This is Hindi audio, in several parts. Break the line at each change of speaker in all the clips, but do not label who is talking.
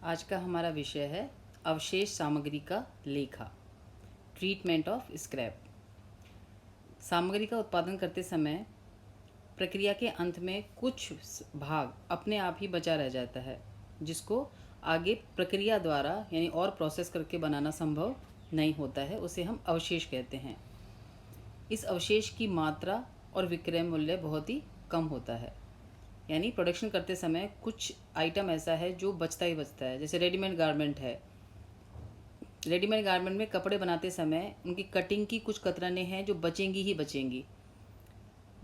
आज का हमारा विषय है अवशेष सामग्री का लेखा, ट्रीटमेंट ऑफ स्क्रैप। सामग्री का उत्पादन करते समय प्रक्रिया के अंत में कुछ भाग अपने आप ही बचा रह जाता है, जिसको आगे प्रक्रिया द्वारा यानी और प्रोसेस करके बनाना संभव नहीं होता है। उसे हम अवशेष कहते हैं। इस अवशेष की मात्रा और विक्रय मूल्य बहुत ही कम होता है। यानी प्रोडक्शन करते समय कुछ आइटम ऐसा है जो बचता ही बचता है। जैसे रेडीमेड गारमेंट है। रेडीमेड गारमेंट में कपड़े बनाते समय उनकी कटिंग की कुछ कतरनें हैं जो बचेंगी ही बचेंगी,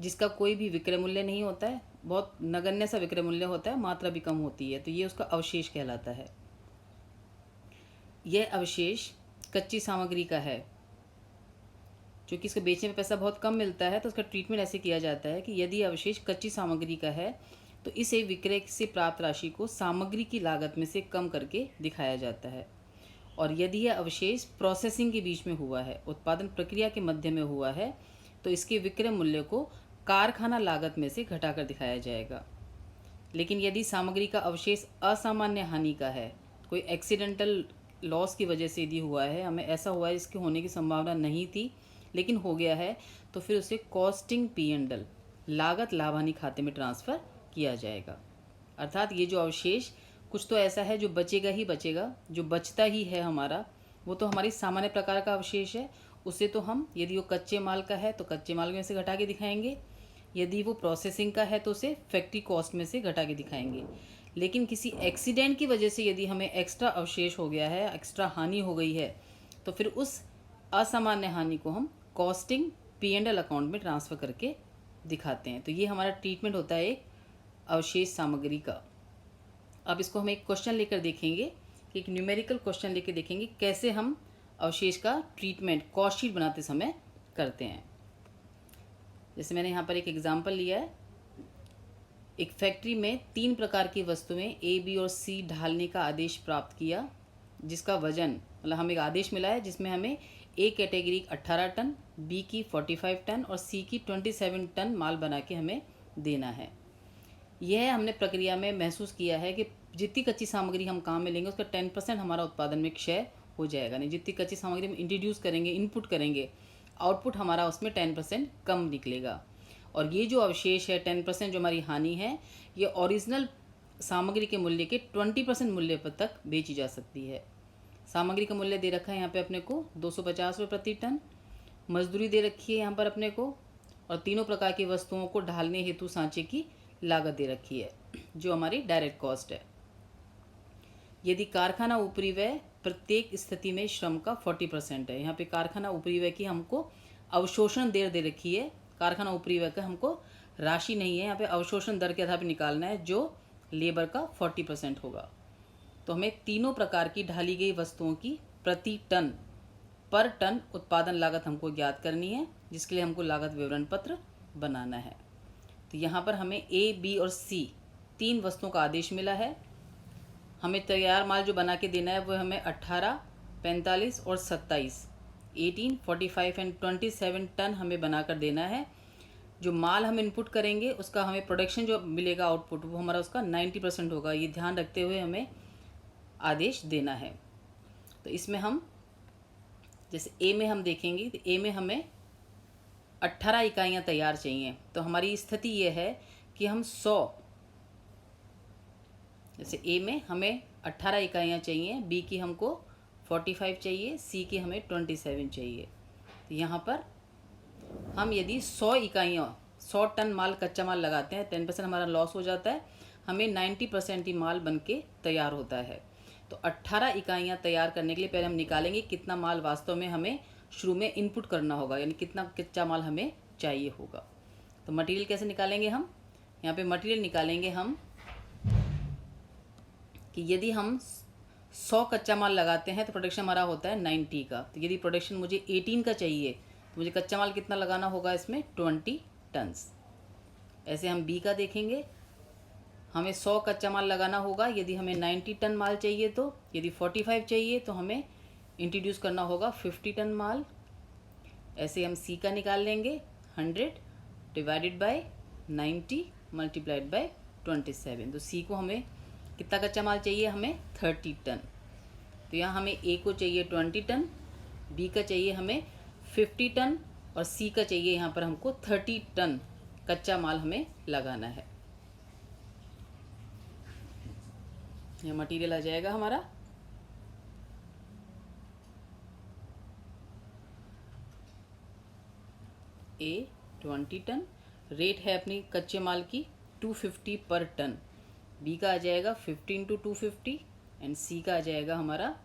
जिसका कोई भी विक्रय मूल्य नहीं होता है। बहुत नगण्य सा विक्रय मूल्य होता है, मात्रा भी कम होती है, तो ये उसका अवशेष कहलाता है। यह अवशेष कच्ची सामग्री का है, क्योंकि इसको बेचने में पैसा बहुत कम मिलता है, तो उसका ट्रीटमेंट ऐसे किया जाता है कि यदि अवशेष कच्ची सामग्री का है तो इसे विक्रय से प्राप्त राशि को सामग्री की लागत में से कम करके दिखाया जाता है। और यदि यह अवशेष प्रोसेसिंग के बीच में हुआ है, उत्पादन प्रक्रिया के मध्य में हुआ है, तो इसके विक्रय मूल्य को कारखाना लागत में से घटाकर दिखाया जाएगा। लेकिन यदि सामग्री का अवशेष असामान्य हानि का है, कोई एक्सीडेंटल लॉस की वजह से यदि हुआ है, हमें ऐसा हुआ है इसके होने की संभावना नहीं थी लेकिन हो गया है, तो फिर उसे कॉस्टिंग P&L लागत लाभ हानि खाते में ट्रांसफ़र किया जाएगा। अर्थात ये जो अवशेष कुछ तो ऐसा है जो बचेगा ही बचेगा, जो बचता ही है हमारा, वो तो हमारी सामान्य प्रकार का अवशेष है। उसे तो हम, यदि वो कच्चे माल का है तो कच्चे माल में से घटा के दिखाएंगे, यदि वो प्रोसेसिंग का है तो उसे फैक्ट्री कॉस्ट में से घटा के दिखाएंगे। लेकिन किसी एक्सीडेंट की वजह से यदि हमें एक्स्ट्रा अवशेष हो गया है, एक्स्ट्रा हानि हो गई है, तो फिर उस असामान्य हानि को हम कॉस्टिंग P&L अकाउंट में ट्रांसफ़र करके दिखाते हैं। तो ये हमारा ट्रीटमेंट होता है एक अवशेष सामग्री का। अब इसको हम एक क्वेश्चन लेकर देखेंगे, एक न्यूमेरिकल क्वेश्चन लेकर देखेंगे कैसे हम अवशेष का ट्रीटमेंट कॉस्ट शीट बनाते समय करते हैं। जैसे मैंने यहाँ पर एक एग्जांपल लिया है। एक फैक्ट्री में 3 प्रकार की वस्तुएं A, B और C ढालने का आदेश प्राप्त किया, जिसका वजन, मतलब हमें एक आदेश मिला है जिसमें हमें A कैटेगरी 18 टन, B की 45 टन और C की 27 टन माल बना के हमें देना है। यह हमने प्रक्रिया में महसूस किया है कि जितनी कच्ची सामग्री हम काम में लेंगे उसका 10% हमारा उत्पादन में क्षय हो जाएगा। नहीं, जितनी कच्ची सामग्री हम इंट्रोड्यूस करेंगे, इनपुट करेंगे, आउटपुट हमारा उसमें 10% कम निकलेगा। और ये जो अवशेष है 10% जो हमारी हानि है, ये ओरिजिनल सामग्री के मूल्य के 20% मूल्य पर तक बेची जा सकती है। सामग्री का मूल्य दे रखा है यहाँ पे अपने को 250 रुपये प्रति टन, मजदूरी दे रखी है यहाँ पर अपने को, और तीनों प्रकार की वस्तुओं को ढालने हेतु सांचे की लागत दे रखी है जो हमारी डायरेक्ट कॉस्ट है। यदि कारखाना ऊपरी व्यय प्रत्येक स्थिति में श्रम का 40% है। यहाँ पे कारखाना ऊपरी व्यय की हमको अवशोषण दर दे रखी है। कारखाना ऊपरी व्यय का हमको राशि नहीं है, यहाँ पे अवशोषण दर के आधार पर निकालना है जो लेबर का 40% होगा। तो हमें तीनों प्रकार की ढाली गई वस्तुओं की प्रति टन पर टन उत्पादन लागत हमको ज्ञात करनी है, जिसके लिए हमको लागत विवरण पत्र बनाना है। तो यहाँ पर हमें A, B और C 3 वस्तुओं का आदेश मिला है। हमें तैयार माल जो बना के देना है वो हमें 18, 45 और 27, 18, 45 एंड 27 टन हमें बनाकर देना है। जो माल हम इनपुट करेंगे उसका हमें प्रोडक्शन जो मिलेगा आउटपुट, वो हमारा उसका 90% होगा। ये ध्यान रखते हुए हमें आदेश देना है। तो इसमें हम जैसे A में हम देखेंगे तो A में हमें 18 इकाइयाँ तैयार चाहिए। तो हमारी स्थिति ये है कि हम 100, जैसे A में हमें 18 इकाइयाँ चाहिए, B की हमको 45 चाहिए, C की हमें 27 चाहिए। तो यहाँ पर हम यदि 100 इकाइयाँ 100 टन माल कच्चा माल लगाते हैं, 10% हमारा लॉस हो जाता है, हमें 90% ही माल बन के तैयार होता है। तो 18 इकाइयाँ तैयार करने के लिए पहले हम निकालेंगे कितना माल वास्तव में हमें शुरू में इनपुट करना होगा, यानी कितना कच्चा माल हमें चाहिए होगा। तो मटेरियल कैसे निकालेंगे हम, यहाँ पे मटेरियल निकालेंगे हम कि यदि हम 100 कच्चा माल लगाते हैं तो प्रोडक्शन हमारा होता है 90 का। तो यदि प्रोडक्शन मुझे 18 का चाहिए तो मुझे कच्चा माल कितना लगाना होगा, इसमें 20 टन्स। ऐसे हम B का देखेंगे, हमें 100 कच्चा माल लगाना होगा यदि हमें 90 टन माल चाहिए। तो यदि 45 चाहिए तो हमें इंट्रोड्यूस करना होगा 50 टन माल। ऐसे हम C का निकाल लेंगे, 100 डिवाइडेड बाय 90 मल्टीप्लाइड बाय 27। तो C को हमें कितना कच्चा माल चाहिए हमें? 30 टन। तो यहाँ हमें ए को चाहिए 20 टन, बी का चाहिए हमें 50 टन और सी का चाहिए यहाँ पर हमको 30 टन कच्चा माल हमें लगाना है। यह मटेरियल आ जाएगा हमारा। ए 20 टन, रेट है अपनी कच्चे माल की 250 पर टन। बी का आ जाएगा 50 इंटू 250 एंड सी का आ जाएगा हमारा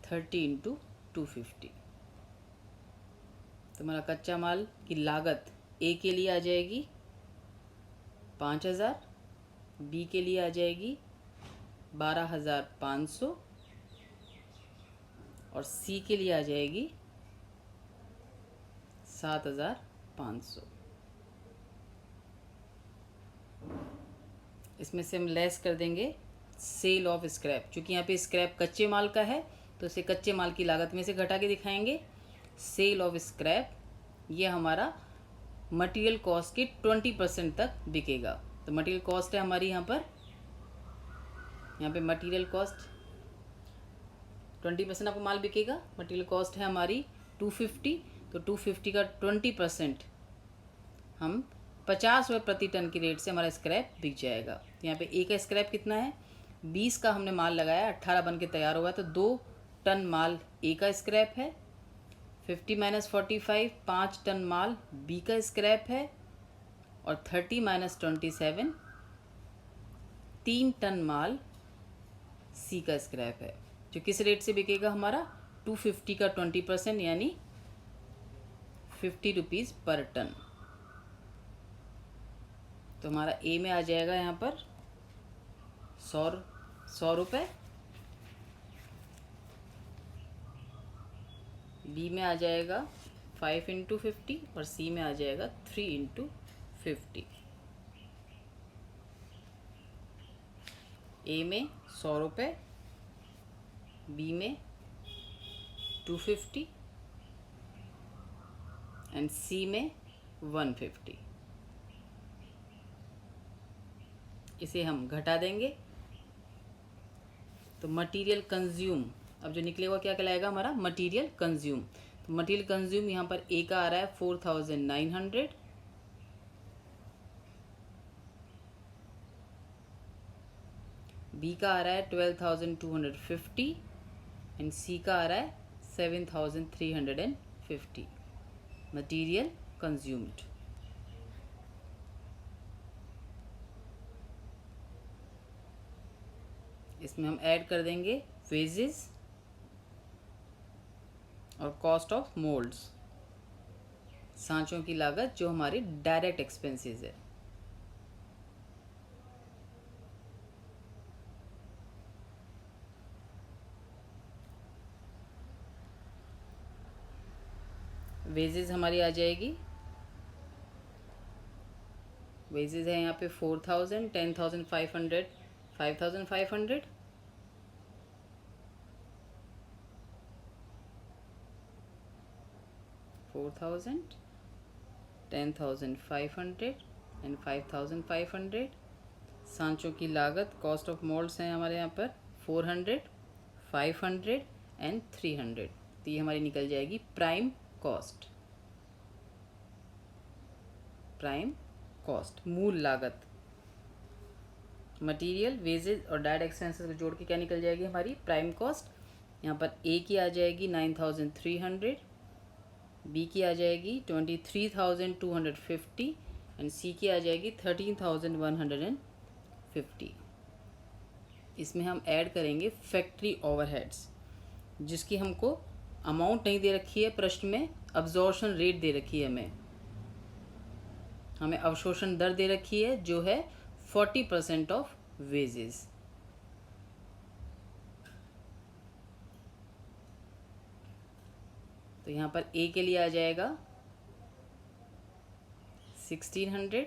30 इंटू 250। तो हमारा कच्चा माल की लागत ए के लिए आ जाएगी 5000, बी के लिए आ जाएगी 12,500 और सी के लिए आ जाएगी 7,500। इसमें से हम लेस कर देंगे सेल ऑफ स्क्रैप, क्योंकि यहाँ पे स्क्रैप कच्चे माल का है तो इसे कच्चे माल की लागत में से घटा के दिखाएंगे। सेल ऑफ स्क्रैप ये हमारा मटेरियल कॉस्ट के 20% तक बिकेगा। तो मटेरियल कॉस्ट है हमारी यहाँ पे मटेरियल कॉस्ट 20% आपको माल बिकेगा। मटेरियल कॉस्ट है हमारी 250, तो 250 का 20% हम 50 रुपये प्रति टन की रेट से हमारा स्क्रैप बिक जाएगा। तो यहाँ पे ए का स्क्रैप कितना है? 20 का हमने माल लगाया, 18 बन के तैयार हुआ, तो 2 टन माल ए का स्क्रैप है। 50 माइनस 45 5 टन माल बी का स्क्रैप है और 30 माइनस 27 3 टन माल सी का स्क्रैप है, जो किस रेट से बिकेगा हमारा? 250 का 20% यानी 50 रुपीज़ पर टन। तो हमारा ए में आ जाएगा यहाँ पर 100 रुपये, बी में आ जाएगा 5 इंटू 50 और सी में आ जाएगा 3 इंटू 50। ए में 100 रुपये, बी में 250 एंड सी में 150। इसे हम घटा देंगे तो मटेरियल कंज्यूम अब जो निकलेगा क्या कहलाएगा? हमारा मटेरियल कंज्यूम। तो मटेरियल कंज्यूम यहाँ पर ए का आ रहा है 4900, बी का आ रहा है 12,250 एंड सी का आ रहा है 7,350 मटेरियल कंज्यूम्ड। इसमें हम ऐड कर देंगे वेजेस और कॉस्ट ऑफ मोल्ड्स, सांचों की लागत जो हमारी डायरेक्ट एक्सपेंसेस है। वेजेस हमारी आ जाएगी, वेजेस है यहाँ पे 4,000, 10,500, 5,500, 4,000, 10,500 एंड 5,500। सांचों की लागत कॉस्ट ऑफ मोल्ड्स हैं हमारे यहाँ पर 400, 500 एंड 300। तो ये हमारी निकल जाएगी प्राइम कॉस्ट। प्राइम कॉस्ट मूल लागत, मटेरियल, वेजेज और डायरेक्ट एक्सपेंसेस को जोड़ के क्या निकल जाएगी हमारी प्राइम कॉस्ट। यहाँ पर ए की आ जाएगी 9,300, बी की आ जाएगी 23,250 एंड सी की आ जाएगी 13,150। इसमें हम ऐड करेंगे फैक्ट्री ओवरहेड्स, जिसकी हमको अमाउंट नहीं दे रखी है प्रश्न में, अब्जॉर्प्शन रेट दे रखी है हमें अवशोषण दर दे रखी है जो है 40% ऑफ वेजेस। तो यहाँ पर ए के लिए आ जाएगा 1600,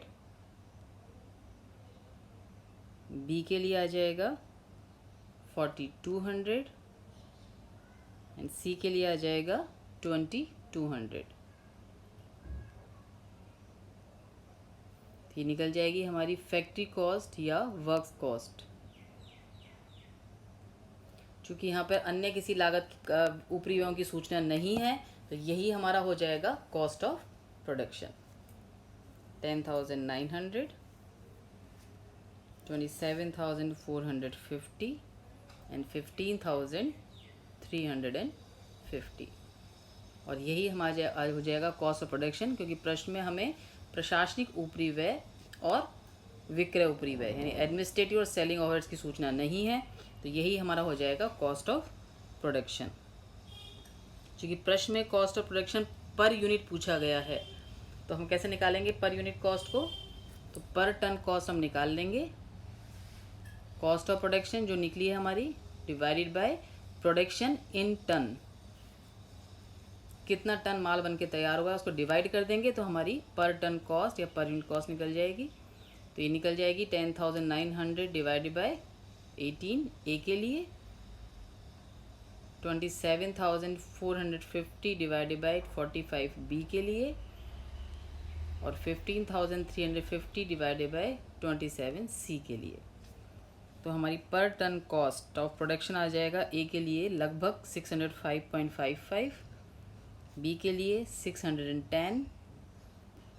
बी के लिए आ जाएगा 4200 एंड सी के लिए आ जाएगा 2200। ये निकल जाएगी हमारी फैक्ट्री कॉस्ट या वर्क्स कॉस्ट। चूँकि यहाँ पर अन्य किसी लागत ऊपरी व्ययों की सूचना नहीं है, तो यही हमारा हो जाएगा कॉस्ट ऑफ प्रोडक्शन। 10,900, 27,450 एंड 15,350, और यही हमारा हो जाएगा कॉस्ट ऑफ प्रोडक्शन, क्योंकि प्रश्न में हमें प्रशासनिक ऊपरी व्यय और विक्रय ऊपरी व्यय यानी एडमिनिस्ट्रेटिव और सेलिंग ओवरहेड्स की सूचना नहीं है, तो यही हमारा हो जाएगा कॉस्ट ऑफ प्रोडक्शन। क्योंकि प्रश्न में cost of production per unit पूछा गया है, तो हम कैसे निकालेंगे पर यूनिट कॉस्ट को? तो पर टन कॉस्ट हम निकाल लेंगे। कॉस्ट ऑफ प्रोडक्शन जो निकली है हमारी divided by production in ton, कितना टन माल बन के तैयार हुआ है उसको डिवाइड कर देंगे तो हमारी पर टन कॉस्ट या पर यूनिट कॉस्ट निकल जाएगी। तो ये निकल जाएगी 10,900 डिवाइडेड बाय 18 ए के लिए, 27,450 डिवाइडेड बाय 45 बी के लिए, और 15,350 डिवाइडेड बाय 27 सी के लिए। तो हमारी पर टन कॉस्ट ऑफ प्रोडक्शन आ जाएगा ए के लिए लगभग 605.55, बी के लिए 610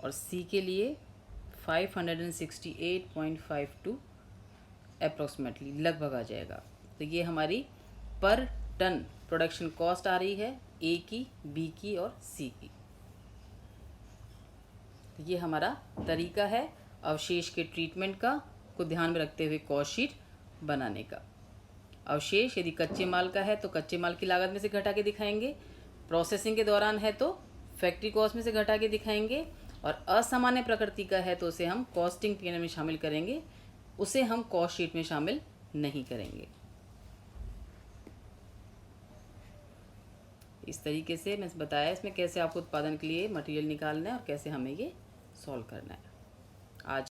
और सी के लिए 568.52 अप्रॉक्सीमेटली लगभग आ जाएगा। तो ये हमारी पर टन प्रोडक्शन कॉस्ट आ रही है ए की, बी की और सी की। तो ये हमारा तरीका है अवशेष के ट्रीटमेंट का को ध्यान में रखते हुए कॉस्ट शीट बनाने का। अवशेष यदि कच्चे माल का है तो कच्चे माल की लागत में से घटा के दिखाएंगे, प्रोसेसिंग के दौरान है तो फैक्ट्री कॉस्ट में से घटा के दिखाएंगे, और असामान्य प्रकृति का है तो उसे हम कॉस्टिंग पीएनएल में शामिल करेंगे, उसे हम कॉस्ट शीट में शामिल नहीं करेंगे। इस तरीके से मैं बताया इसमें कैसे आपको उत्पादन के लिए मटेरियल निकालना है और कैसे हमें ये सॉल्व करना है। आज